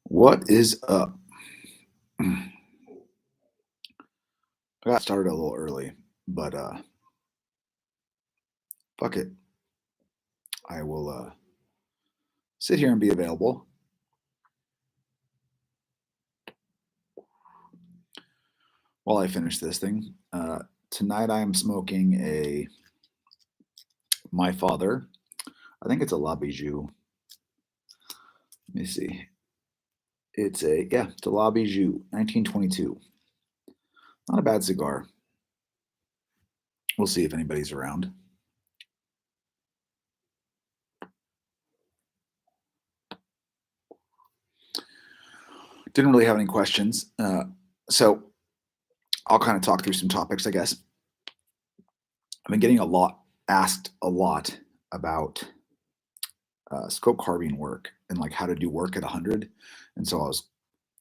What is up? I got started a little early, but fuck it. I will sit here and be available while I finish this thing. Tonight I am smoking a My Father. I think it's a La Bijou. Let me see. It's a La Bijou, 1922. Not a bad cigar. We'll see if anybody's around. Didn't really have any questions, so I'll kind of talk through some topics, I guess. I've been getting asked a lot about scope carving work and like how to do work at 100. And so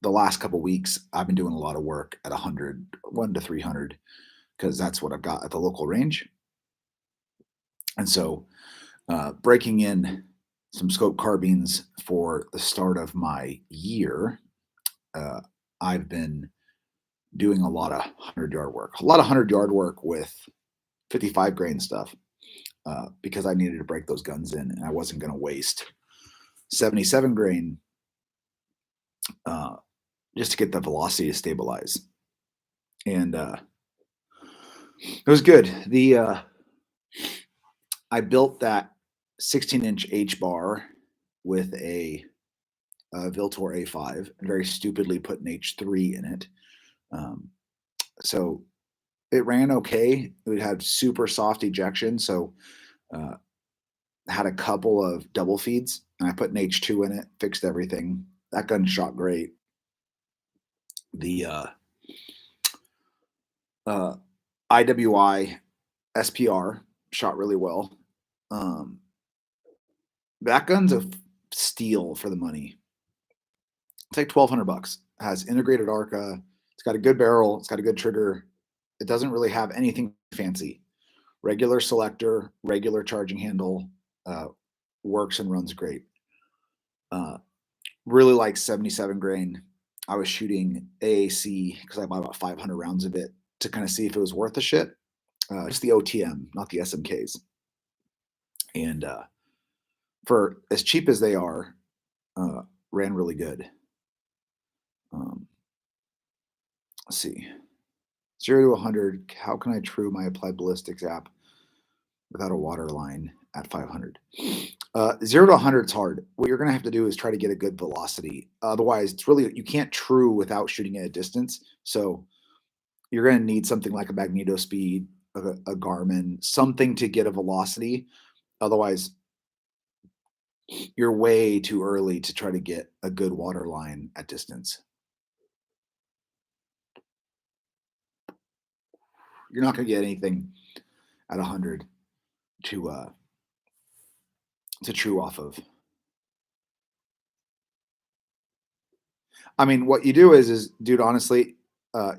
the last couple weeks, I've been doing a lot of work at 100, 1 to 300, because that's what I've got at the local range. And so breaking in some scope carbines for the start of my year, I've been doing a lot of 100-yard work, a lot of 100-yard work with 55 grain stuff, because I needed to break those guns in and I wasn't going to waste 77 grain just to get the velocity to stabilize. And it was good. I built that 16-inch H bar with a Viltor A5 and very stupidly put an H3 in it. So it ran okay. It had super soft ejection, so had a couple of double feeds, and I put an H2 in it, fixed everything. That gun shot great. The IWI SPR shot really well. That gun's a steal for the money. It's like $1,200. It has integrated ARCA. It's got a good barrel. It's got a good trigger. It doesn't really have anything fancy. Regular selector, regular charging handle, works and runs great. Really like 77 grain. I was shooting AAC because I bought about 500 rounds of it to kind of see if it was worth the shit. Just the OTM, not the SMKs. And for as cheap as they are, ran really good. Let's see. 0 to 100, how can I true my applied ballistics app without a water line at 500? 0 to 100 is hard. What you're going to have to do is try to get a good velocity. Otherwise, it's really, you can't true without shooting at a distance. So you're going to need something like a Magneto Speed, a Garmin, something to get a velocity. Otherwise, you're way too early to try to get a good water line at distance. You're not going to get anything at 100 to true off of. I mean, what you do is dude, honestly,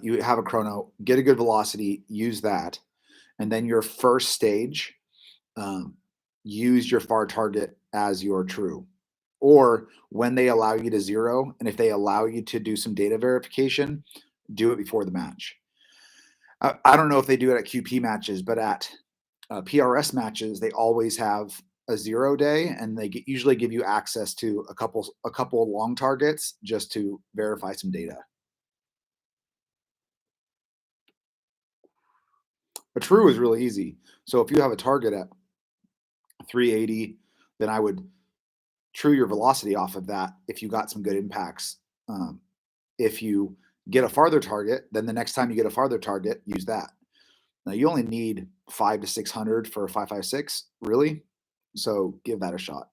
you have a chrono, get a good velocity, use that, and then your first stage, use your far target as your true. Or when they allow you to zero, and if they allow you to do some data verification, do it before the match. I don't know if they do it at QP matches, but at PRS matches, they always have a 0 day, and they usually give you access to a couple long targets just to verify some data. A true is really easy. So if you have a target at 380, then I would true your velocity off of that if you got some good impacts. If you get a farther target, then the next time you get a farther target, use that. Now you only need 5 to 600 for a 5.56, really. So give that a shot.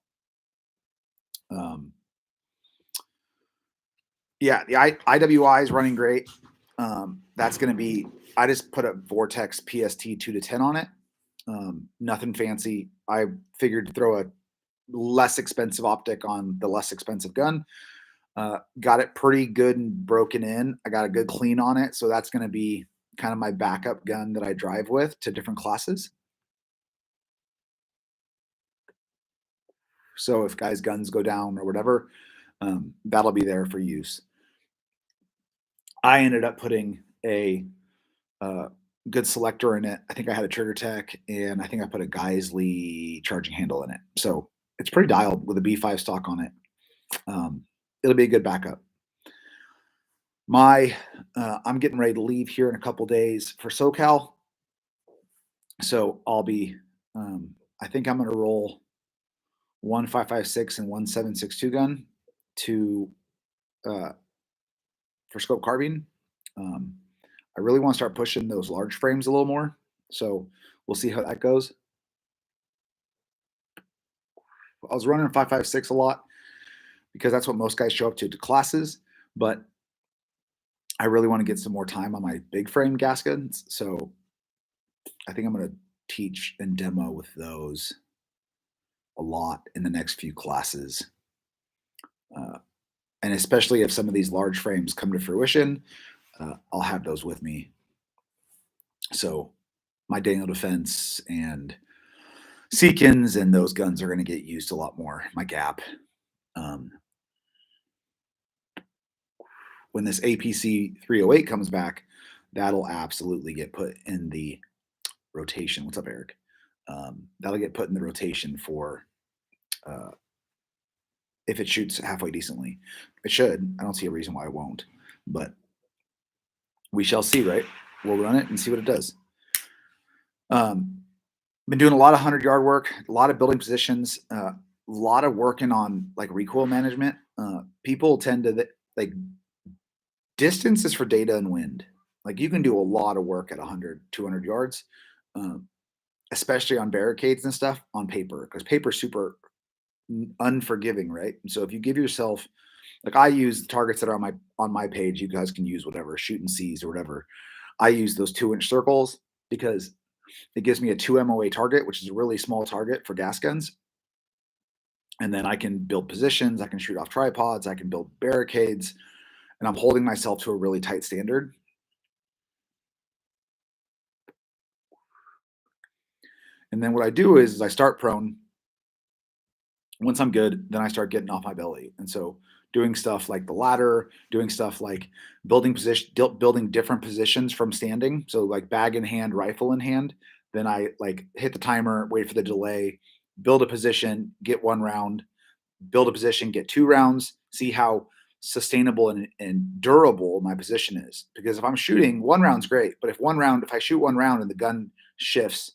Yeah, the IWI is running great. That's going to be, I just put a Vortex PST 2 to 10 on it. Nothing fancy. I figured to throw a less expensive optic on the less expensive gun. Got it pretty good and broken in. I got a good clean on it. So that's going to be kind of my backup gun that I drive with to different classes. So if guys' guns go down or whatever, That'll be there for use. I ended up putting a uh, good selector in it. I think I had a Trigger Tech, and I think I put a Geisley charging handle in it. So it's pretty dialed with a B5 stock on it. It'll be a good backup. My I'm getting ready to leave here in a couple days for SoCal, so I'll be. I think I'm going to roll one 5.56 and one 7.62 gun to uh, for scope carbine. Um, I really want to start pushing those large frames a little more, so we'll see how that goes. I was running 5.56 a lot because that's what most guys show up to classes, but I really want to get some more time on my big frame gas guns, so I think I'm going to teach and demo with those a lot in the next few classes. Uh, and especially if some of these large frames come to fruition, I'll have those with me. So my Daniel Defense and Seekins and those guns are going to get used a lot more. My Gap. Um, when this APC 308 comes back, that'll absolutely get put in the rotation. What's up, Eric? That'll get put in the rotation for uh, if it shoots halfway decently. It should. I don't see a reason why it won't, but we shall see, right? We'll run it and see what it does. Been doing a lot of 100-yard work, a lot of building positions, a lot of working on like recoil management. People tend to like distance is for data and wind. Like you can do a lot of work at 100, 200 yards, um, especially on barricades and stuff on paper, because paper's super unforgiving, right? And so if you give yourself, like I use targets that are on my page, you guys can use whatever, shoot and seize or whatever. I use those 2-inch circles because it gives me a 2 MOA target, which is a really small target for gas guns. And then I can build positions, I can shoot off tripods, I can build barricades, and I'm holding myself to a really tight standard. And then what I do is I start prone. Once I'm good, then I start getting off my belly. And so doing stuff like the ladder, doing stuff like building different positions from standing. So like bag in hand, rifle in hand. Then I like hit the timer, wait for the delay, build a position, get 1 round, build a position, get 2 rounds, see how sustainable and durable my position is. Because if I'm shooting 1 round's great, but if I shoot 1 round and the gun shifts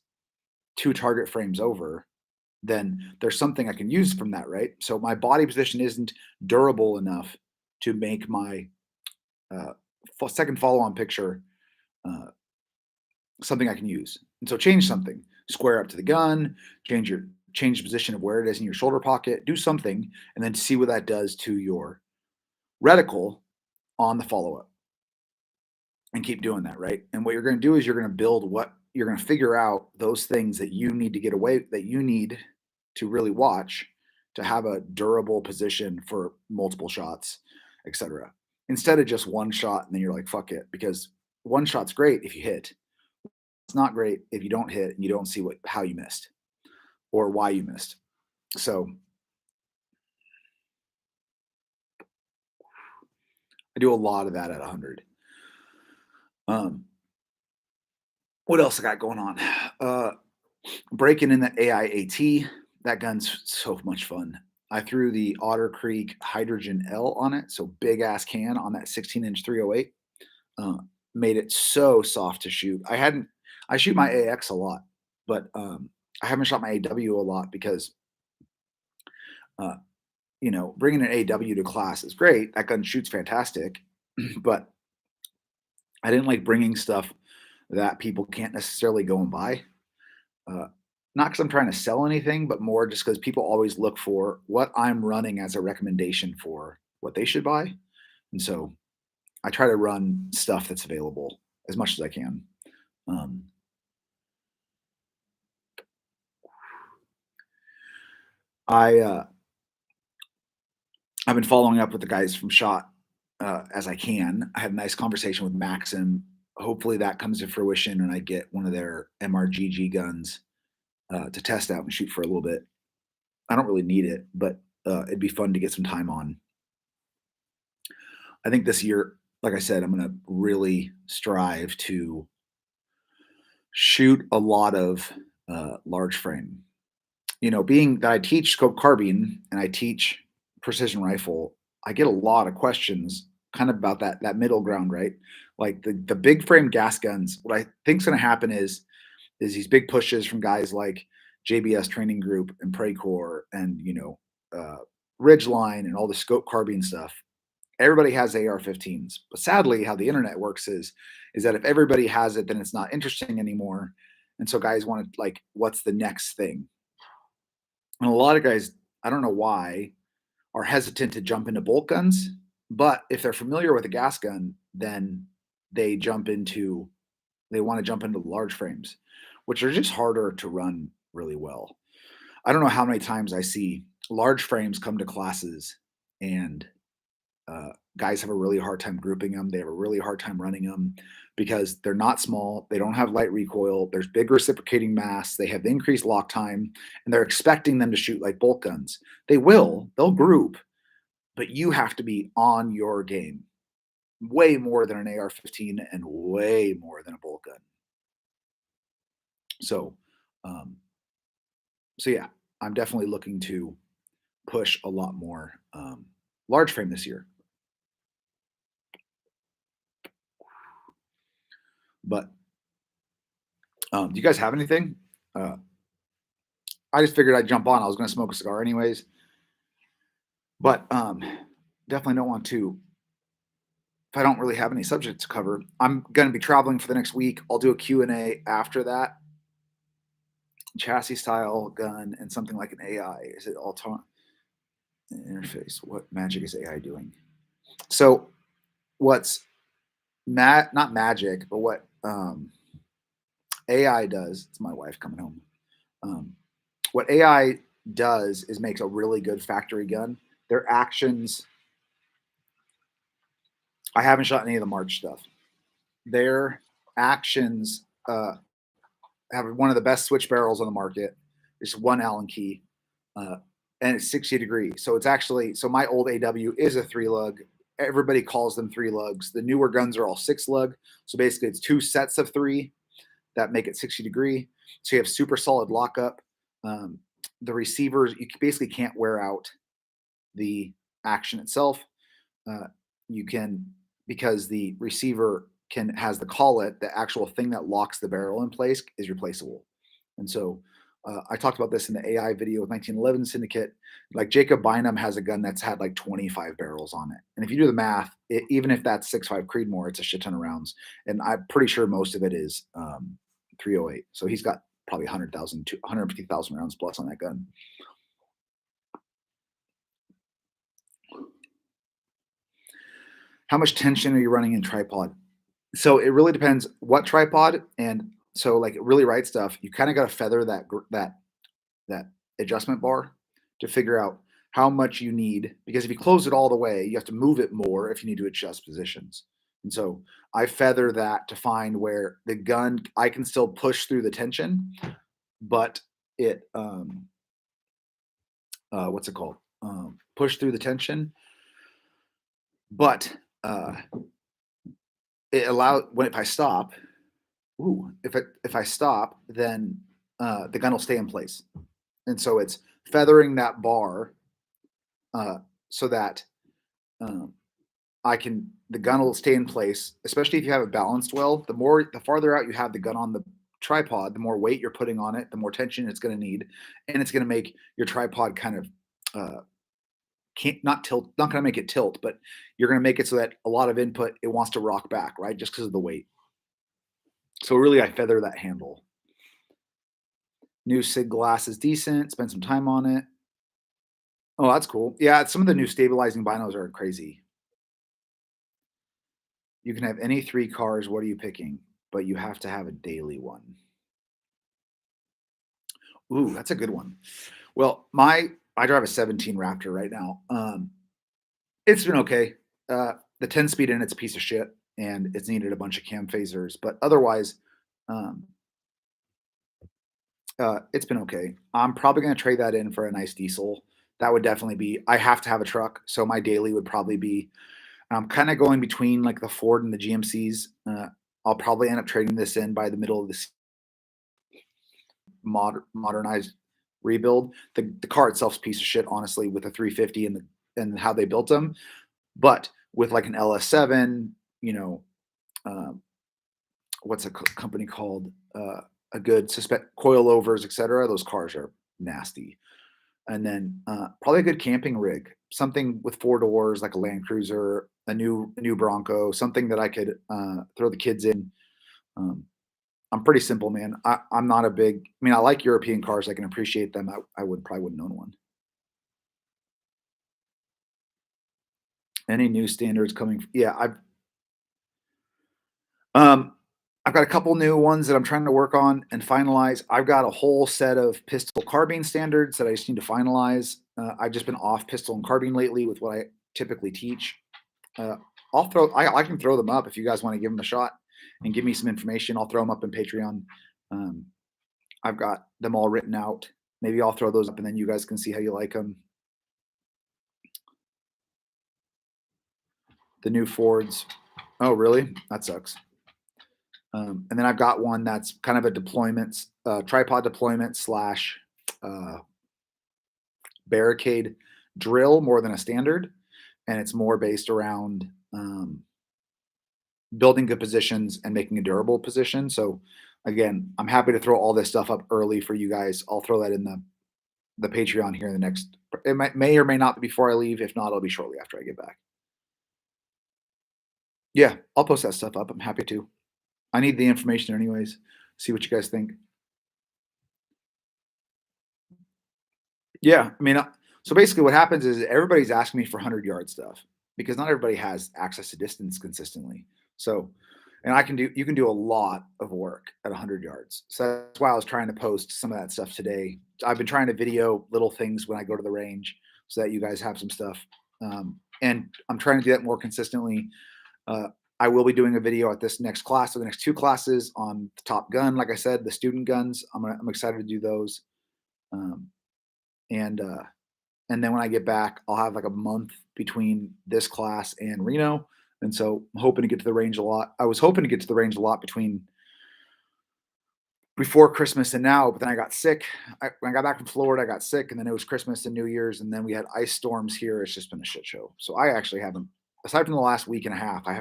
2 target frames over, then there's something I can use from that, right? So my body position isn't durable enough to make my uh, second follow-on picture uh, something I can use. And so change something, square up to the gun, change the position of where it is in your shoulder pocket, do something, and then see what that does to your reticle on the follow-up, and keep doing that, right? And what you're going to do is you're going to build what you're going to figure out those things that you need to get away that you need to really watch to have a durable position for multiple shots, etc. Instead of just one shot and then you're like, fuck it, because one shot's great if you hit. It's not great if you don't hit and you don't see how you missed or why you missed. So I do a lot of that at 100. What else I got going on? Breaking in the AIAT. That gun's so much fun. I threw the Otter Creek Hydrogen L on it, so big ass can on that 16-inch 308. Made it so soft to shoot. I shoot my AX a lot, but I haven't shot my AW a lot because uh, bringing an AW to class is great. That gun shoots fantastic, but I didn't like bringing stuff that people can't necessarily go and buy. Uh, Not because I'm trying to sell anything, but more just because people always look for what I'm running as a recommendation for what they should buy. And so I try to run stuff that's available as much as I can. Um, I've been following up with the guys from Shot as I can. I had a nice conversation with Maxim. Hopefully that comes to fruition and I get one of their MRGG guns to test out and shoot for a little bit. I don't really need it, but it'd be fun to get some time on. I think this year, like I said, I'm going to really strive to shoot a lot of large frame. Being that I teach scope carbine and I teach precision rifle, I get a lot of questions kind of about that middle ground, right? Like the big frame gas guns. What I think's going to happen is these big pushes from guys like JBS Training Group and Precore and Ridgeline and all the scope carbine stuff. Everybody has AR-15s, but sadly, how the internet works is that if everybody has it, then it's not interesting anymore. And so guys want to like, what's the next thing? And a lot of guys, I don't know why, are hesitant to jump into bolt guns, but if they're familiar with a gas gun, then they jump into they want to jump into the large frames, which are just harder to run really well. I don't know how many times I see large frames come to classes and guys have a really hard time grouping them. They have a really hard time running them because they're not small. They don't have light recoil. There's big reciprocating mass. They have increased lock time, and they're expecting them to shoot like bolt guns. They will. They'll group, but you have to be on your game way more than an AR-15 and way more than a bolt gun. So, um, so yeah, I'm definitely looking to push a lot more large frame this year. But do you guys have anything? Uh, I just figured I'd jump on. I was going to smoke a cigar anyways, but definitely don't want to. If I don't really have any subjects to cover, I'm going to be traveling for the next week. I'll do a Q&A after that. Chassis style gun and something like an AI. Is it all time interface? What magic is AI doing? So what's not magic, but what AI does? It's my wife coming home. What AI does is makes a really good factory gun. Their actions. I haven't shot any of the March stuff. Their actions have one of the best switch barrels on the market. It's one Allen key, uh, and it's 60 degrees. So it's actually my old AW is a 3 lug. Everybody calls them 3 lugs. The newer guns are all 6 lug. So basically, it's 2 sets of 3 that make it 60 degree. So you have super solid lockup. The receivers, you basically can't wear out the action itself. You can, because the receiver has the collet, the actual thing that locks the barrel in place is replaceable. And so I talked about this in the AI video with 1911 Syndicate. Like Jacob Bynum has a gun that's had like 25 barrels on it. And if you do the math, even if that's 6.5 Creedmoor, it's a shit ton of rounds. And I'm pretty sure most of it is 308. So he's got probably 100,000 to 150,000 rounds plus on that gun. How much tension are you running in tripod? So it really depends what tripod. And so like really right stuff, you kind of got to feather that adjustment bar to figure out how much you need, because if you close it all the way, you have to move it more if you need to adjust positions. And so I feather that to find where the gun, I can still push through the tension, but it what's it called? Push through the tension, but it allows when if I stop, if I stop, then the gun will stay in place. And so it's feathering that bar so that the gun will stay in place, especially if you have it balanced well. The farther out you have the gun on the tripod, the more weight you're putting on it, the more tension it's going to need, and it's going to make your tripod kind of not going to make it tilt, but you're going to make it so that a lot of input, it wants to rock back, right? Just because of the weight. So really, I feather that handle. New SIG glass is decent. Spend some time on it. Oh, that's cool. Yeah, some of the new stabilizing binos are crazy. You can have any 3 cars. What are you picking? But you have to have a daily one. Ooh, that's a good one. Well, I drive a 17 Raptor right now. It's been okay. The 10-speed in it's a piece of shit, and it's needed a bunch of cam phasers, but otherwise, it's been okay. I'm probably going to trade that in for a nice diesel. That would definitely be. I have to have a truck, so my daily would probably be I'm kind of going between like the Ford and the GMCs. I'll probably end up trading this in by the middle of this modernized rebuild. The car itself's a piece of shit, honestly, with the 350 and how they built them. But with like an LS7, you know, uh, what's a company called? A good suspect coilovers, etc. Those cars are nasty. And then probably a good camping rig, something with four doors, like a Land Cruiser, a new Bronco, something that I could throw the kids in. Um, I'm pretty simple, man. I'm not a big. I mean, I like European cars. I can appreciate them. I would probably wouldn't own one. Any new standards coming? Yeah, um, I've got a couple new ones that I'm trying to work on and finalize. I've got a whole set of pistol carbine standards that I just need to finalize. I've just been off pistol and carbine lately with what I typically teach. Uh, I can throw them up if you guys want to give them a shot and give me some information. I'll throw them up in Patreon. Um, I've got them all written out. Maybe I'll throw those up and then you guys can see how you like them. The new Fords. Oh, really? That sucks. And then I've got one that's kind of a deployment, tripod deployment slash uh, barricade drill more than a standard. And it's more based around building good positions and making a durable position. So again, I'm happy to throw all this stuff up early for you guys. I'll throw that in the Patreon here in the next. It may or may not be before I leave. If not, it'll be shortly after I get back. Yeah, I'll post that stuff up. I'm happy to. I need the information anyways. See what you guys think. Yeah, I mean, so basically, what happens is everybody's asking me for 100-yard stuff because not everybody has access to distance consistently. So, and you can do a lot of work at 100 yards. So that's why I was trying to post some of that stuff today. I've been trying to video little things when I go to the range so that you guys have some stuff. And I'm trying to do that more consistently. Uh, I will be doing a video at this next class or the next two classes on the Top Gun. Like I said, the student guns. I'm excited to do those. Um, and and then when I get back, I'll have like a month between this class and Reno. And so I'm hoping to get to the range a lot. I was hoping to get to the range a lot between before Christmas and now, but then I got sick. When I got back from Florida, I got sick, and then it was Christmas and New Year's, and then we had ice storms here. It's just been a shit show. So I actually haven't, aside from the last week and a half, I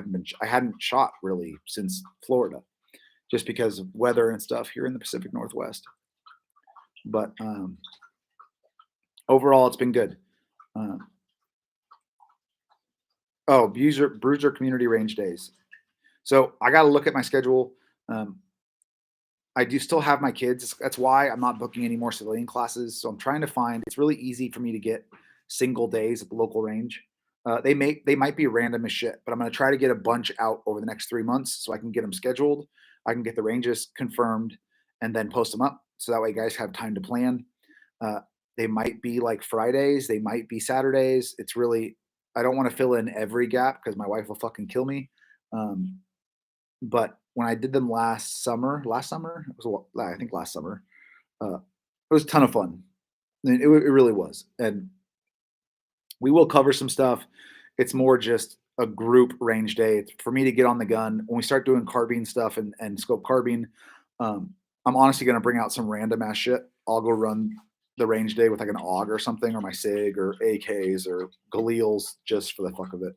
hadn't shot really since Florida, just because of weather and stuff here in the Pacific Northwest. But overall, it's been good. Um, oh, Bruiser Community Range Days. So I got to look at my schedule. Um, I do still have my kids. That's why I'm not booking any more civilian classes. So I'm trying to find. It's really easy for me to get single days at the local range. They might be random as shit, but I'm going to try to get a bunch out over the next 3 months so I can get them scheduled. I can get the ranges confirmed and then post them up so that way guys have time to plan. Uh, they might be like Fridays. They might be Saturdays. It's really I don't want to fill in every gap because my wife will fucking kill me. Um, but when I did them last summer, it was I think last summer, it was a ton of fun. It really was. And we will cover some stuff. It's more just a group range day. It's for me to get on the gun. When we start doing carbine stuff and scope carbine, I'm honestly going to bring out some random ass shit. I'll go run the range day with like an AUG or something, or my SIG or AKs or Galils just for the fuck of it.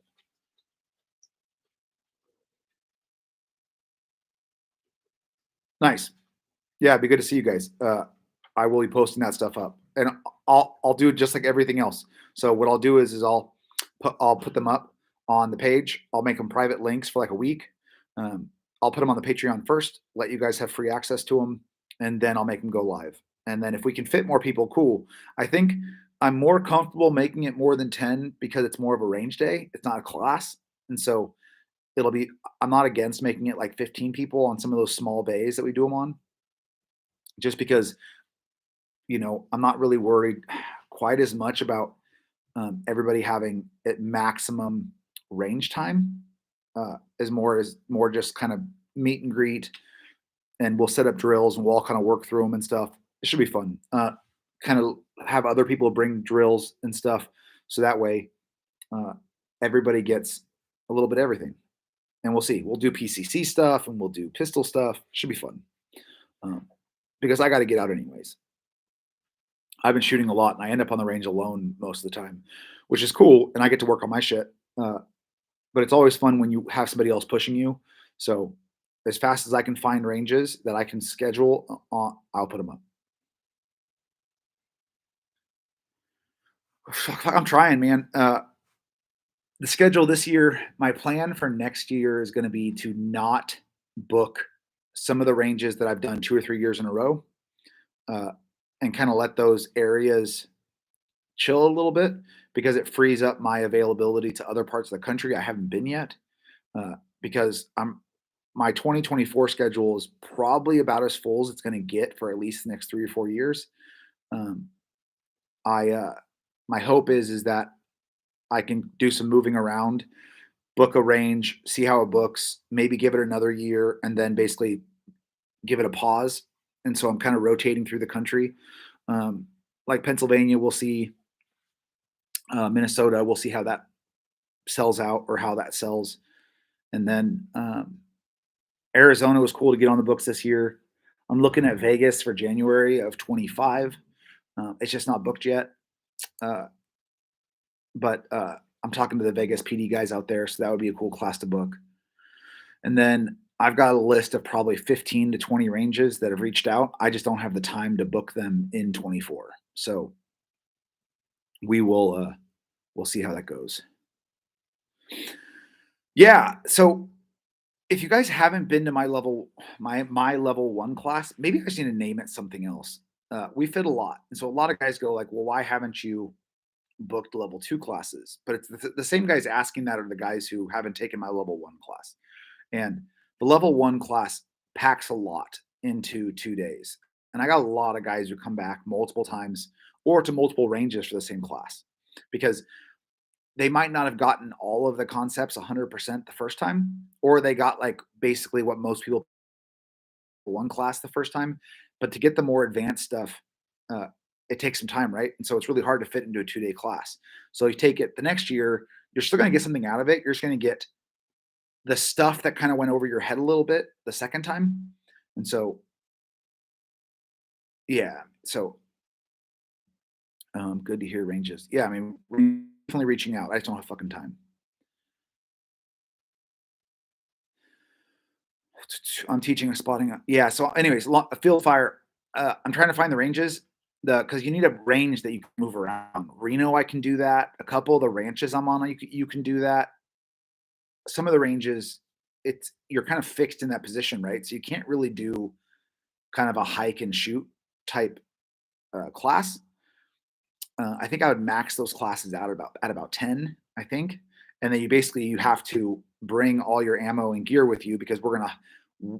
Nice. Yeah, it'd be good to see you guys. I will be posting that stuff up, and I'll do it just like everything else. So what I'll do is I'll put them up on the page. I'll make them private links for like a week. Um, I'll put them on the Patreon first, let you guys have free access to them, and then I'll make them go live. And then if we can fit more people, cool. I think I'm more comfortable making it more than 10 because it's more of a range day. It's not a class, and so it'll be. I'm not against making it like 15 people on some of those small bays that we do them on, just because I'm not really worried quite as much about everybody having at maximum range time. As more just kind of meet and greet, and we'll set up drills and we'll all kind of work through them and stuff. It should be fun. Kind of have other people bring drills and stuff, so that way uh, everybody gets a little bit of everything, and we'll see. We'll do PCC stuff and we'll do pistol stuff. Should be fun um, because I got to get out anyways. I've been shooting a lot, and I end up on the range alone most of the time, which is cool, and I get to work on my shit. Uh, but it's always fun when you have somebody else pushing you. So as fast as I can find ranges that I can schedule, I'll put them up. I'm trying, man. The schedule this year, my plan for next year is going to be to not book some of the ranges that I've done 2 or 3 years in a row, uh, and kind of let those areas chill a little bit because it frees up my availability to other parts of the country I haven't been yet. Because my 2024 schedule is probably about as full as it's going to get for at least the next 3 or 4 years. Um, I My hope is that I can do some moving around, book a range, see how it books, maybe give it another year, and then basically give it a pause. And so I'm kind of rotating through the country. Like Pennsylvania, we'll see. Minnesota, we'll see how that sells out or how that sells. And then Arizona was cool to get on the books this year. I'm looking at Vegas for January of 25. It's just not booked yet. Uh, but I'm talking to the Vegas PD guys out there, so that would be a cool class to book. And then I've got a list of probably 15 to 20 ranges that have reached out. I just don't have the time to book them in 24. So we'll see how that goes. Yeah. So if you guys haven't been to my level one class, maybe I just need to name it something else. We fit a lot, and so a lot of guys go like, "Well, why haven't you booked level two classes?" But it's the same guys asking that are the guys who haven't taken my level one class. And the level one class packs a lot into 2 days. And I got a lot of guys who come back multiple times or to multiple ranges for the same class because they might not have gotten all of the concepts 100% the first time, or they got like basically what most people one class the first time. But to get the more advanced stuff, uh, it takes some time, right? And so it's really hard to fit into a 2 day class. So you take it the next year, you're still going to get something out of it. You're just going to get the stuff that kind of went over your head a little bit the second time. And so, yeah. So, good to hear ranges. Yeah. I mean, we're definitely reaching out. I just don't have fucking time. I'm teaching a spotting. Yeah. So, anyways, a field fire. I'm trying to find the ranges. Because you need a range that you can move around. Reno, I can do that. A couple of the ranches I'm on, you can do that. Some of the ranges, you're kind of fixed in that position, right? So you can't really do kind of a hike and shoot type class. I think I would max those classes out at about 10, I think. And then you have to bring all your ammo and gear with you because we're gonna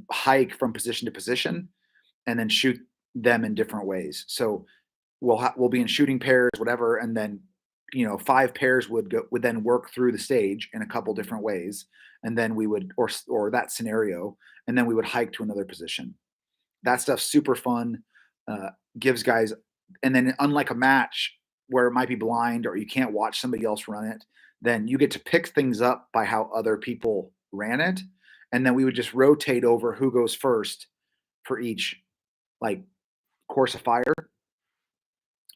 hike from position to position and then shoot them in different ways. So we'll be in shooting pairs, whatever, and then 5 pairs would then work through the stage in a couple different ways, and then we would or that scenario, and then we would hike to another position. That stuff's super fun. Uh, Gives guys, and then unlike a match where it might be blind or you can't watch somebody else run it, then you get to pick things up by how other people ran it, and then we would just rotate over who goes first for each like course of fire.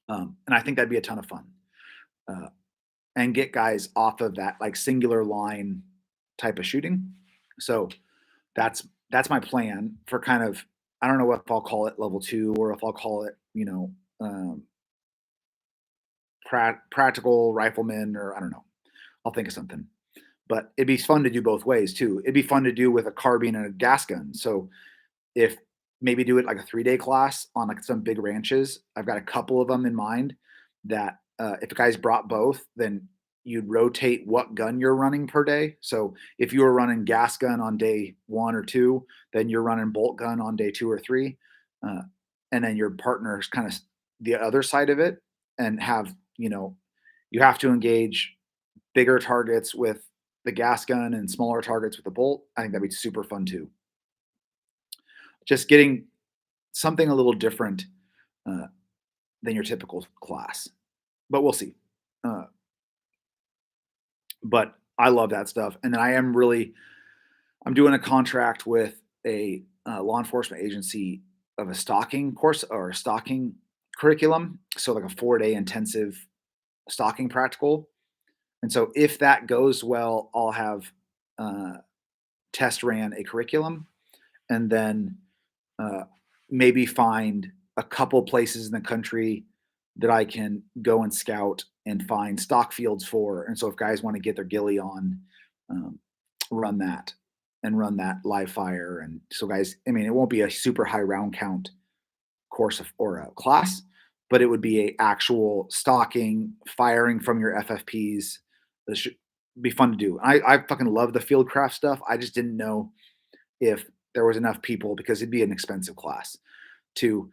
And I think that'd be a ton of fun, uh, and get guys off of that like singular line type of shooting. So that's my plan for kind of, I don't know if I'll call it level two or if I'll call it practical rifleman, or I don't know. I'll think of something. But it'd be fun to do both ways too. It'd be fun to do with a carbine and a gas gun. So if maybe do it like a 3 day class on like some big ranches. I've got a couple of them in mind that if a guy's brought both, then you'd rotate what gun you're running per day. So if you were running gas gun on day 1 or 2, then you're running bolt gun on day 2 or 3. Uh, and then your partner's kind of the other side of it, and you have to engage bigger targets with the gas gun and smaller targets with the bolt. I think that'd be super fun too. Just getting something a little different uh, than your typical class, but we'll see. Uh, but I love that stuff. And then I'm doing a contract with a law enforcement agency of a stalking course or a stalking curriculum. So like a 4-day intensive stalking practical. And so if that goes well, I'll have uh, test ran a curriculum and then uh, maybe find a couple places in the country that I can go and scout and find stock fields for. And so if guys want to get their ghillie on, um, run that and run that live fire. And so guys, I mean, it won't be a super high round count course or a class, but it would be a actual stalking, firing from your FFPs. This should be fun to do. I fucking love the field craft stuff. I just didn't know if there was enough people because it'd be an expensive class to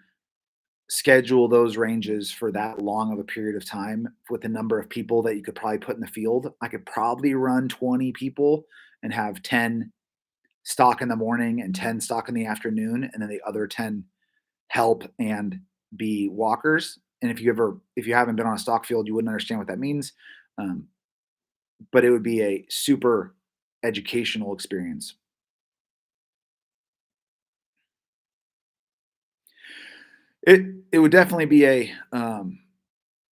schedule those ranges for that long of a period of time with the number of people that you could probably put in the field. I could probably run 20 people and have 10 stock in the morning and 10 stock in the afternoon, and then the other 10 help and be walkers. And if you haven't been on a stock field, you wouldn't understand what that means. Um, but it would be a super educational experience. It would definitely be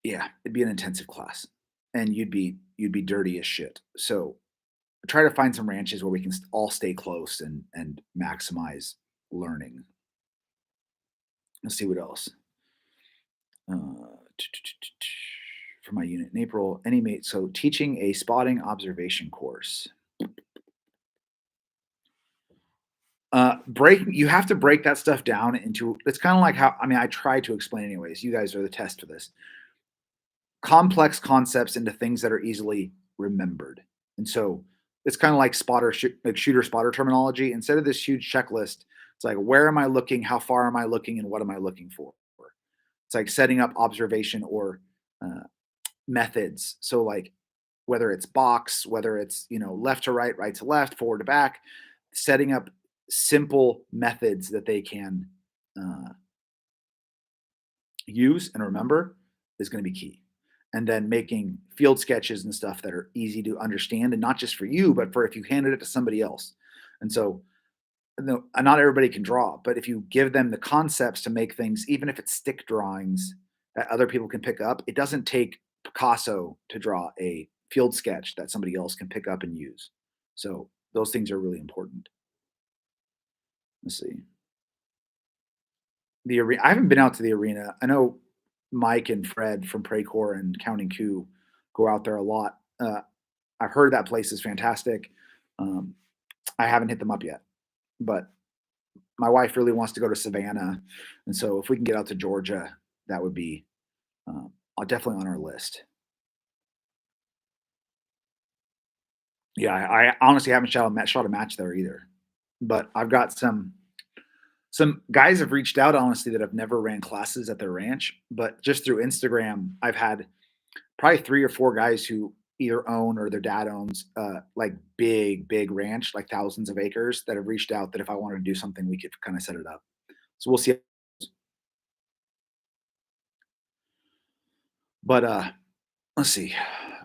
yeah, it'd be an intensive class, and you'd be dirty as shit. So try to find some ranches where we can all stay close and maximize learning. Let's see what else. Uh, for my unit in April, any mate. So teaching a spotting observation course. Break you have to break that stuff down into it's kind of like how I mean I try to explain anyways. You guys are the test for this. Complex concepts into things that are easily remembered. And so it's kind of like like shooter spotter terminology. Instead of this huge checklist, it's like where am I looking, how far am I looking, and what am I looking for? It's like setting up observation or uh, methods. So like whether it's box, whether it's left to right, right to left, forward to back, setting up simple methods that they can uh, use and remember is going to be key. And then making field sketches and stuff that are easy to understand and not just for you, but for if you handed it to somebody else. And so, no, not everybody can draw, but if you give them the concepts to make things, even if it's stick drawings that other people can pick up, it doesn't take Picasso to draw a field sketch that somebody else can pick up and use. So those things are really important. Let's see. The arena. I haven't been out to the arena. I know Mike and Fred from Praycore and Counting Coup go out there a lot. I've heard that place is fantastic. Um, I haven't hit them up yet, but my wife really wants to go to Savannah, and so if we can get out to Georgia, that would be definitely on our list. Yeah, I honestly haven't shot a match there either, but I've got some guys have reached out honestly that have never ran classes at their ranch, but just through Instagram, I've had probably 3 or 4 guys who either own or their dad owns, like, big ranch, like, thousands of acres that have reached out that if I wanted to do something, we could kinda set it up. So we'll see. But, let's see,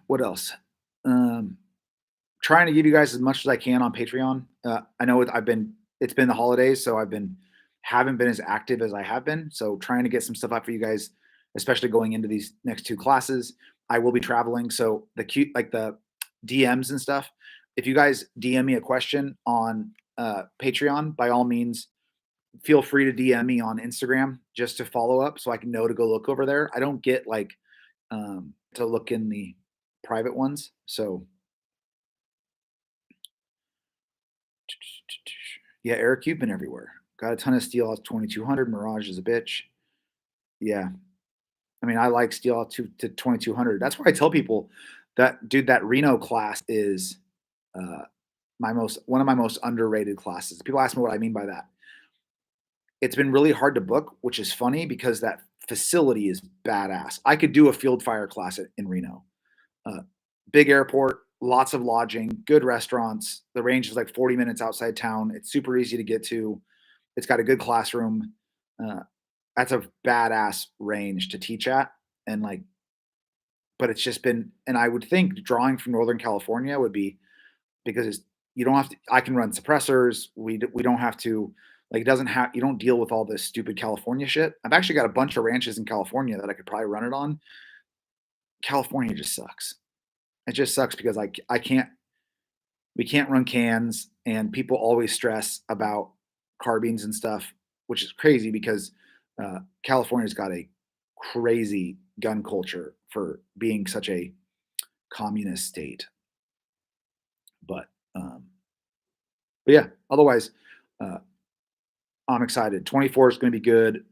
what else? Um, trying to give you guys as much as I can on Patreon. I know it's been the holidays, so haven't been as active as I have been, so trying to get some stuff out for you guys, especially going into these next 2 classes. I will be traveling, so the DMs and stuff. If you guys DM me a question on Patreon, by all means, feel free to DM me on Instagram just to follow up so I can know to go look over there. I don't get like to look in the private ones. So yeah, Eric, you've been everywhere. Got a ton of steel out 2200. Mirage is a bitch. Yeah. I mean, I like steel out to 2200. That's why I tell people that, dude, that Reno class is uh, one of my most underrated classes. People ask me what I mean by that. It's been really hard to book, which is funny because that facility is badass. I could do a field fire class in Reno. Uh, Big airport, lots of lodging, good restaurants. The range is like 40 minutes outside town. It's super easy to get to. It's got a good classroom. Uh, that's a badass range to teach at. And like but it's just been, and I would think drawing from Northern California would be, because it's, you don't have to, I can run suppressors. We don't have to, like, it doesn't have, you don't deal with all this stupid California shit. I've actually got a bunch of ranches in California that I could probably run it on. California just sucks. It just sucks because I can't, we can't run cans, and people always stress about carbines and stuff, which is crazy because California's got a crazy gun culture for being such a communist state. But um, but yeah, otherwise, uh, I'm excited. 24 is going to be good.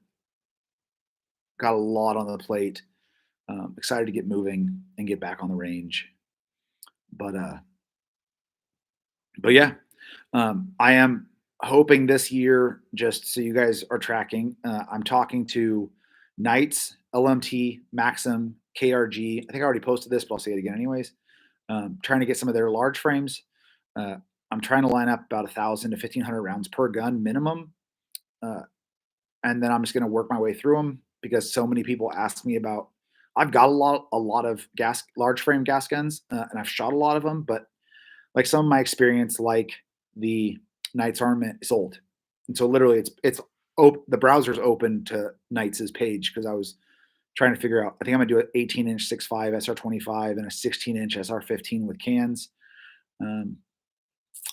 Got a lot on the plate. Excited to get moving and get back on the range. But but yeah, I am hoping this year, just so you guys are tracking, I'm talking to Knights, LMT, Maxim, KRG. I think I already posted this, but I'll say it again anyways. Trying to get some of their large frames. Uh, I'm trying to line up about 1,000 to 1,500 rounds per gun minimum, uh, and then I'm just going to work my way through them because so many people ask me about. I've got a lot of large frame gas guns, and I've shot a lot of them, but like some of my experience, like the Knights armament is old, and so literally the browser's open to Knights' page because I was trying to figure out. I think I'm gonna do an 18-inch 6.5 SR25 and a 16-inch SR15 with cans. I'm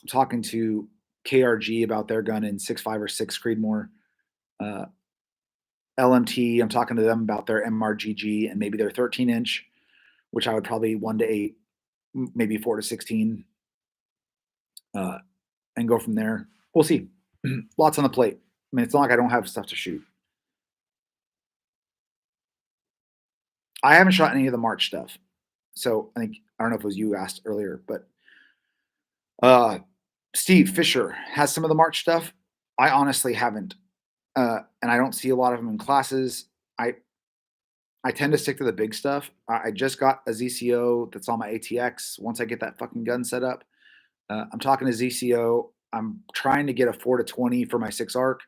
talking to KRG about their gun in 6.5 or 6 Creedmoor. Uh, LMT, I'm talking to them about their MRGG and maybe their 13-inch, which I would probably 1 to 8, maybe 4 to 16, uh, and go from there. We'll see. Lots on the plate. I mean, it's not like I don't have stuff to shoot. I haven't shot any of the March stuff. So I think, I don't know if it was you asked earlier, but uh, Steve Fisher has some of the March stuff. I honestly haven't, and I don't see a lot of them in classes. I I tend to stick to the big stuff. I just got a ZCO that's on my ATX. Once I get that fucking gun set up, I'm talking to ZCO. I'm trying to get a 4 to 20 for my 6 arc,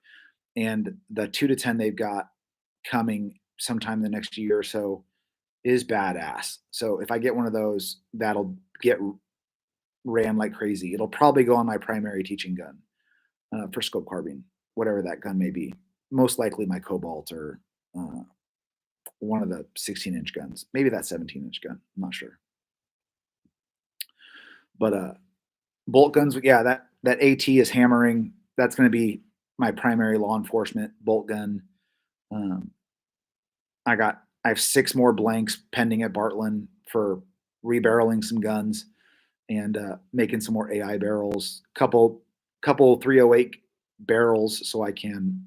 and the 2 to 10 they've got coming sometime the next year or so is badass. So if I get one of those, that'll get ran like crazy. It'll probably go on my primary teaching gun for scope carbine, whatever that gun may be. Most likely my Cobalt or uh, one of the 16-inch guns, maybe that 17-inch gun. I'm not sure, but bolt guns. Yeah, that AT is hammering. That's going to be my primary law enforcement bolt gun. Um, I have 6 more blanks pending at Bartlett for rebarreling some guns and making some more AI barrels. Couple 308 barrels so I can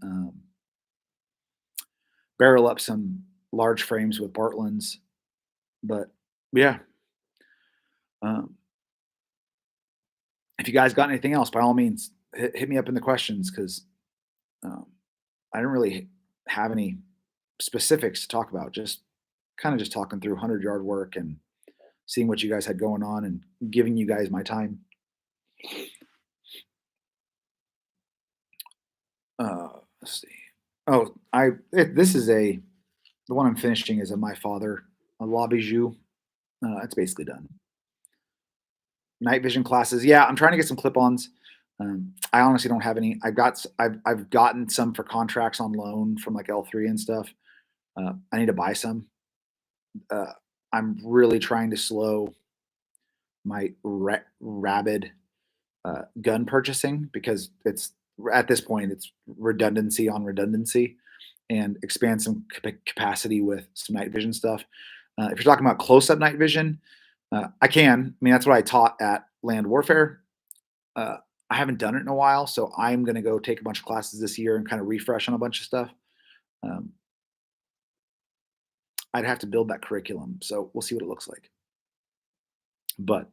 barrel up some large frames with Bartlett's. But yeah, um, if you guys got anything else, by all means, hit me up in the questions because um, I didn't really have any specifics to talk about. Just kind of just talking through 100-yard work and seeing what you guys had going on and giving you guys my time. Let's see. Oh, this is the one I'm finishing is a my father, a La Bijou. It's basically done. Night vision classes. Yeah, I'm trying to get some clip-ons. I honestly don't have any. I've gotten some for contracts on loan from like L3 and stuff. I need to buy some. Uh, I'm really trying to slow my rabid gun purchasing because it's at this point it's redundancy on redundancy, and expand some capacity with some night vision stuff. If you're talking about close-up night vision, I can. I mean, that's what I taught at Land Warfare. Uh, I haven't done it in a while, so I'm going to go take a bunch of classes this year and kind of refresh on a bunch of stuff. Um, I'd have to build that curriculum, so we'll see what it looks like. But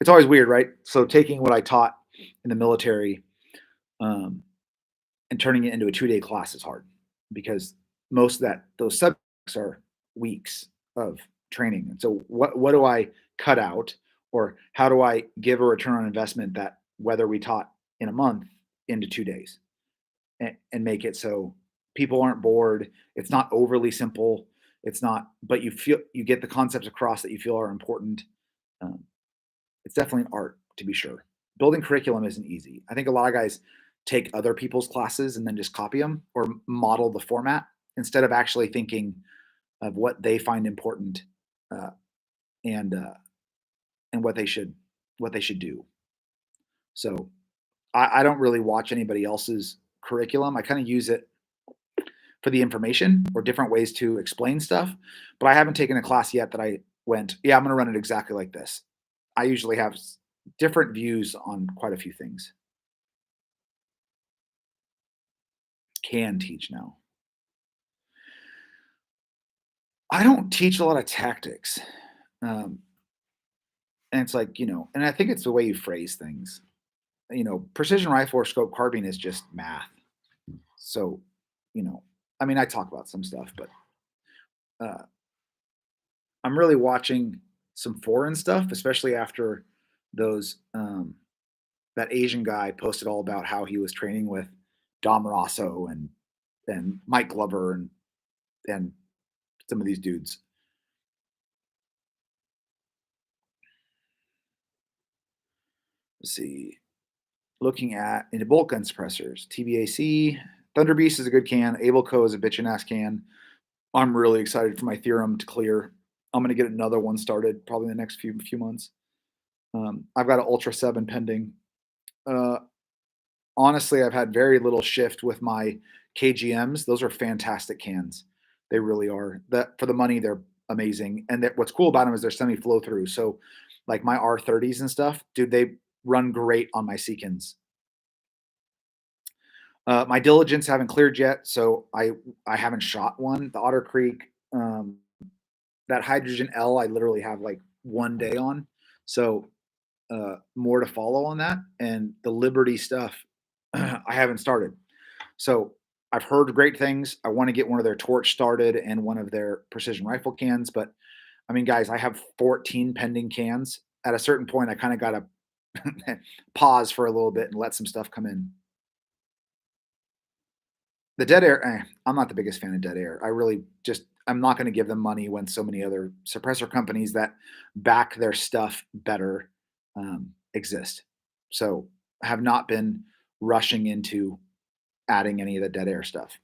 it's always weird, right? So taking what I taught in the military um, and turning it into a 2-day class is hard because most of those subjects are weeks of training. And so what do I cut out, or how do I give a return on investment that whether we taught in a month into 2 days and make it so people aren't bored? It's not overly simple. It's not, but you get the concepts across that you feel are important. Um, it's definitely an art to be sure. Building curriculum isn't easy. I think a lot of guys take other people's classes and then just copy them or model the format instead of actually thinking of what they find important uh, and and what they should do. So I don't really watch anybody else's curriculum. I kind of use it for the information or different ways to explain stuff. But I haven't taken a class yet that I went, yeah, I'm going to run it exactly like this. I usually have different views on quite a few things. Can teach now. I don't teach a lot of tactics. Um, and it's like, and I think it's the way you phrase things. Precision rifle or scope carbine is just math. So, you know, I mean, I talk about some stuff, but uh, I'm really watching some foreign stuff, especially after those that Asian guy posted all about how he was training with Dom Rosso and Mike Glover and some of these dudes. Let's see. Looking at into bolt gun suppressors, TBAC, Thunder Beast is a good can. Ableco is a bitchin' ass can. I'm really excited for my theorem to clear. I'm gonna get another one started probably in the next few months. I've got an Ultra 7 pending. Uh, Honestly, I've had very little shift with my KGMs. Those are fantastic cans. They really are. That for the money, they're amazing. And that what's cool about them is they're semi flow through. So, like my R30s and stuff, dude, they run great on my Seekins. My diligence haven't cleared yet, so I haven't shot one. The Otter Creek, that Hydrogen L, I literally have like 1 day on. So more to follow on that. And the Liberty stuff, I haven't started. So I've heard great things. I want to get one of their torch started and one of their precision rifle cans. But I mean, guys, I have 14 pending cans. At a certain point, I kind of got to pause for a little bit and let some stuff come in. The dead air, I'm not the biggest fan of dead air. I really just, I'm not going to give them money when so many other suppressor companies that back their stuff better exist. So I have not been rushing into adding any of the dead air stuff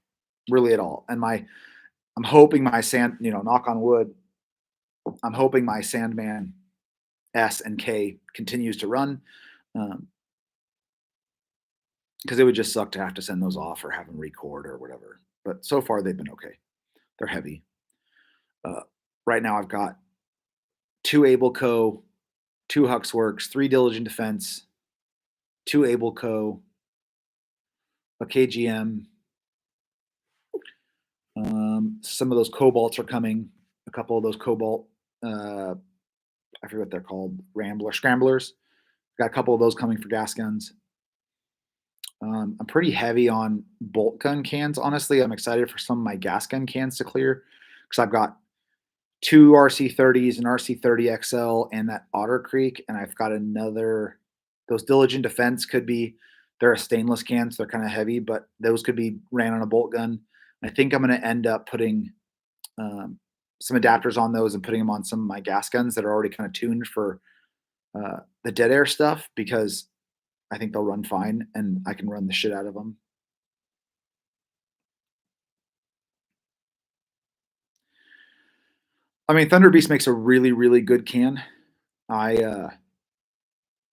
really at all. And I'm hoping my sand, knock on wood, I'm hoping my Sandman S and K continues to run because it would just suck to have to send those off or have them record or whatever. But so far they've been okay. They're heavy. Uh, right now I've got two Ableco, two Huxworks, three Diligent Defense, two Ableco, a KGM. Some of those Cobalts are coming. A couple of those Cobalt, I forget what they're called, Rambler, Scramblers. Got a couple of those coming for gas guns. I'm pretty heavy on bolt gun cans. Honestly, I'm excited for some of my gas gun cans to clear because I've got two RC30s, an RC30 XL, and that Otter Creek, and I've got another. Those Diligent Defense could be. They're a stainless can, so they're kind of heavy, but those could be ran on a bolt gun. I think I'm going to end up putting um, some adapters on those and putting them on some of my gas guns that are already kind of tuned for the dead air stuff because I think they'll run fine and I can run the shit out of them. I mean, Thunder Beast makes a really, really good can. I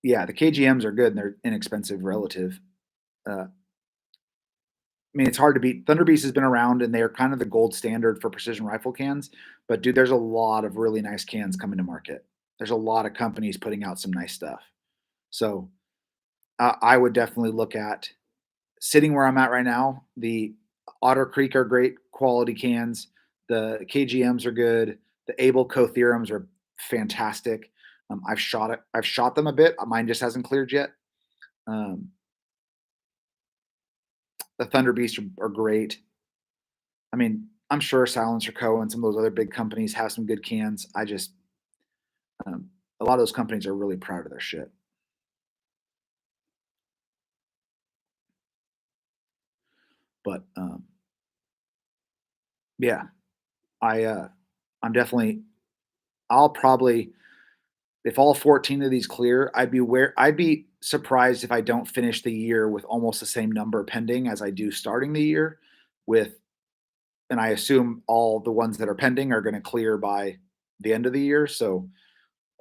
yeah, the KGMs are good and they're inexpensive relative. I mean, it's hard to beat. Thunder Beast has been around and they're kind of the gold standard for precision rifle cans. But dude, there's a lot of really nice cans coming to market. There's a lot of companies putting out some nice stuff. So I would definitely look at sitting where I'm at right now. The Otter Creek are great quality cans. The KGMs are good. The Able Co theorems are fantastic. I've shot it. I've shot them a bit. Mine just hasn't cleared yet. Um, the Thunder Beasts are great. I mean, I'm sure Silencer Co. and some of those other big companies have some good cans. I just, a lot of those companies are really proud of their shit. But yeah, I I'm definitely I'll probably if all 14 of these clear, I'd be surprised if I don't finish the year with almost the same number pending as I do starting the year with and I assume all the ones that are pending are gonna clear by the end of the year, so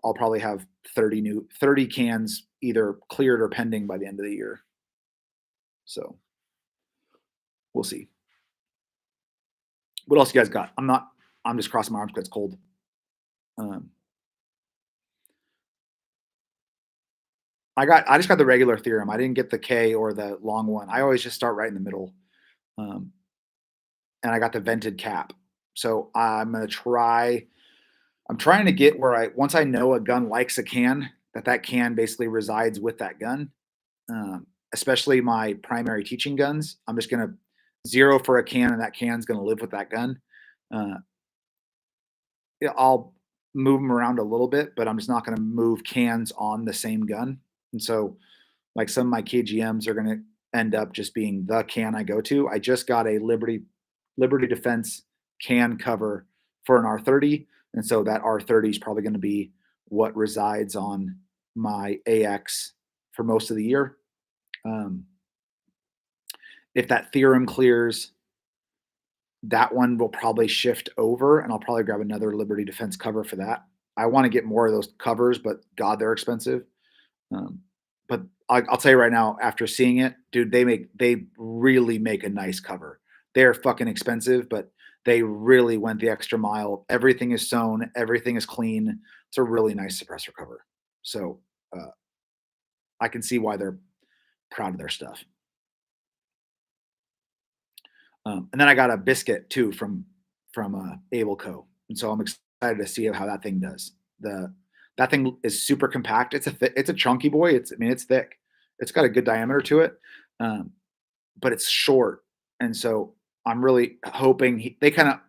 I'll probably have 30 cans either cleared or pending by the end of the year. So, we'll see. What else you guys got? I'm just crossing my arms 'cause it's cold. Um, I just got the regular theorem. I didn't get the K or the long one. I always just start right in the middle. Um, and I got the vented cap. So I'm trying to get where I once I know a gun likes a can, that can basically resides with that gun. Especially my primary teaching guns. I'm just gonna zero for a can, and that can's gonna live with that gun. Uh, yeah, I'll move them around a little bit, but I'm just not gonna move cans on the same gun. And so, like some of my KGMs are gonna end up just being the can I go to. I just got a Liberty Defense can cover for an R30, and so that R30 is probably gonna be what resides on my AX for most of the year. Um, if that theorem clears, that one will probably shift over, and I'll probably grab another Liberty Defense cover for that. I want to get more of those covers, but God, they're expensive. Um, but I'll tell you right now, after seeing it, dude, they really make a nice cover. They're fucking expensive, but they really went the extra mile. Everything is sewn, everything is clean. It's a really nice suppressor cover. So uh, I can see why they're proud of their stuff. And then I got a biscuit too from Ableco, and so I'm excited to see how that thing does. The That thing is super compact. It's a chunky boy. It's thick. It's got a good diameter to it, um, but it's short, and so I'm really hoping they kind of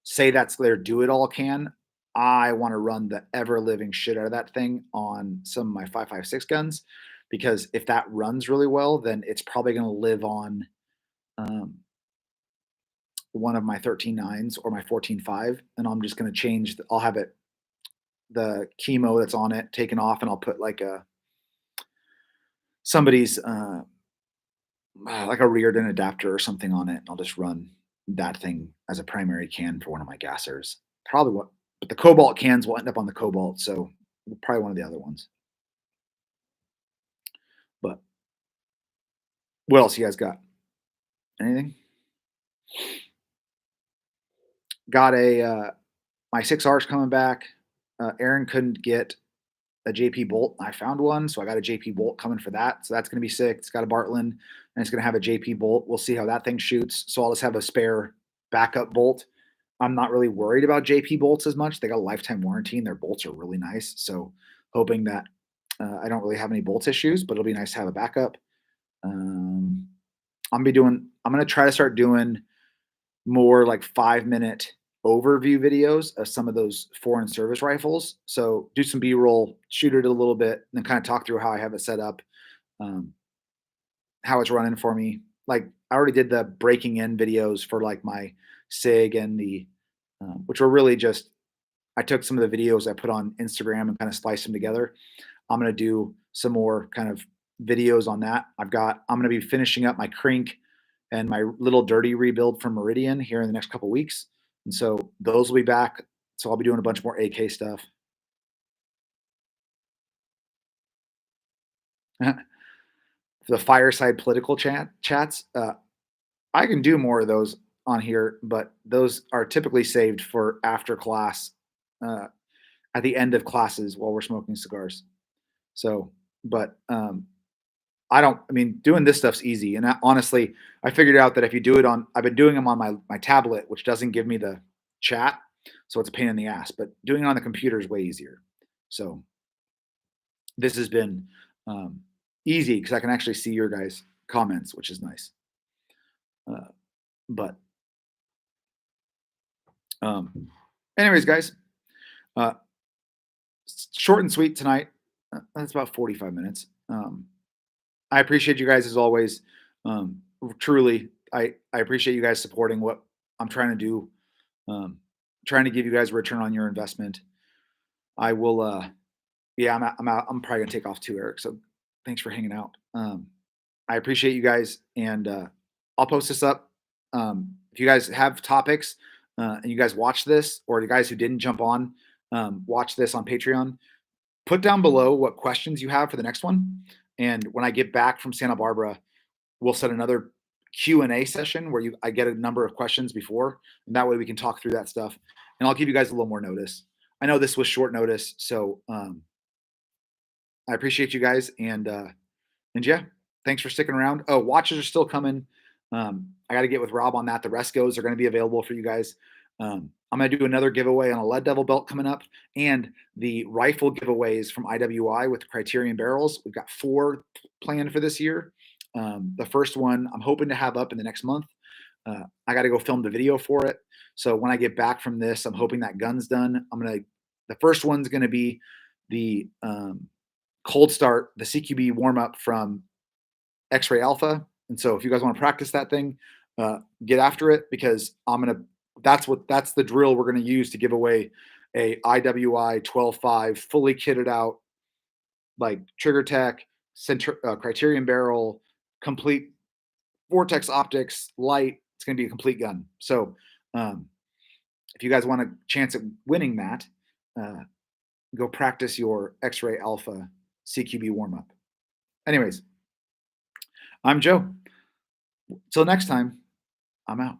say that's their do it all can. I want to run the ever living shit out of that thing on some of my 5.56 guns because if that runs really well, then it's probably going to live on. Um, one of my 13.9s or my 14.5, and I'm just gonna change. I'll have the chemo that's on it taken off, and I'll put somebody's like a Reardon adapter or something on it, and I'll just run that thing as a primary can for one of my gassers. Probably what, but the Cobalt cans will end up on the Cobalt, so probably one of the other ones. But what else you guys got? Anything? Got a my 6R's coming back. Aaron couldn't get a JP bolt. I found one, so I got a JP bolt coming for that. So that's going to be sick. It's got a Bartland and it's going to have a JP bolt. We'll see how that thing shoots. So I'll just have a spare backup bolt. I'm not really worried about JP bolts as much. They got a lifetime warranty and their bolts are really nice. So hoping that I don't really have any bolt issues, but it'll be nice to have a backup. Um, I'm going to try to start doing more like 5-minute overview videos of some of those foreign service rifles. So do some B-roll, shoot it a little bit, and then kind of talk through how I have it set up, um, how it's running for me. Like I already did the breaking in videos for like my SIG and which were really just I took some of the videos I put on Instagram and kind of spliced them together. I'm gonna do some more kind of videos on that. I'm gonna be finishing up my Crink and my little dirty rebuild from Meridian here in the next couple weeks. And so those will be back. So I'll be doing a bunch more AK stuff. The fireside political chats. I can do more of those on here, but those are typically saved for after class, uh, at the end of classes while we're smoking cigars. So, but I mean, doing this stuff's easy. And honestly, I figured out that if you do it I've been doing them on my tablet, which doesn't give me the chat. So it's a pain in the ass, but doing it on the computer is way easier. So this has been easy because I can actually see your guys' comments, which is nice. Uh, but, anyways, guys, uh, short and sweet tonight. That's about 45 minutes. I appreciate you guys as always. Truly, I appreciate you guys supporting what I'm trying to do. Um, trying to give you guys a return on your investment. I will. Yeah, I'm out. I'm out. I'm probably gonna take off too, Eric. So thanks for hanging out. I appreciate you guys, and I'll post this up. If you guys have topics and you guys watch this, or you guys who didn't jump on, watch this on Patreon, put down below what questions you have for the next one. And when I get back from Santa Barbara, we'll set another Q&A session where I get a number of questions before, and that way we can talk through that stuff. And I'll give you guys a little more notice. I know this was short notice, so I appreciate you guys, and yeah, thanks for sticking around. Oh, watches are still coming. I got to get with Rob on that. The Rescos are going to be available for you guys. I'm going to do another giveaway on a lead devil belt coming up, and the rifle giveaways from IWI with the Criterion barrels. We've got 4 planned for this year. The first one I'm hoping to have up in the next month. I got to go film the video for it. So when I get back from this, I'm hoping that gun's done. The first one's going to be the cold start, the CQB warm up from X-Ray Alpha. And so if you guys want to practice that thing, get after it, because that's the drill we're going to use to give away a IWI 12.5 fully kitted out, like trigger tech, Criterion barrel, complete vortex optics, light. It's going to be a complete gun. So if you guys want a chance at winning that, go practice your X-Ray Alpha CQB warm up. Anyways, I'm Joe. Till next time, I'm out.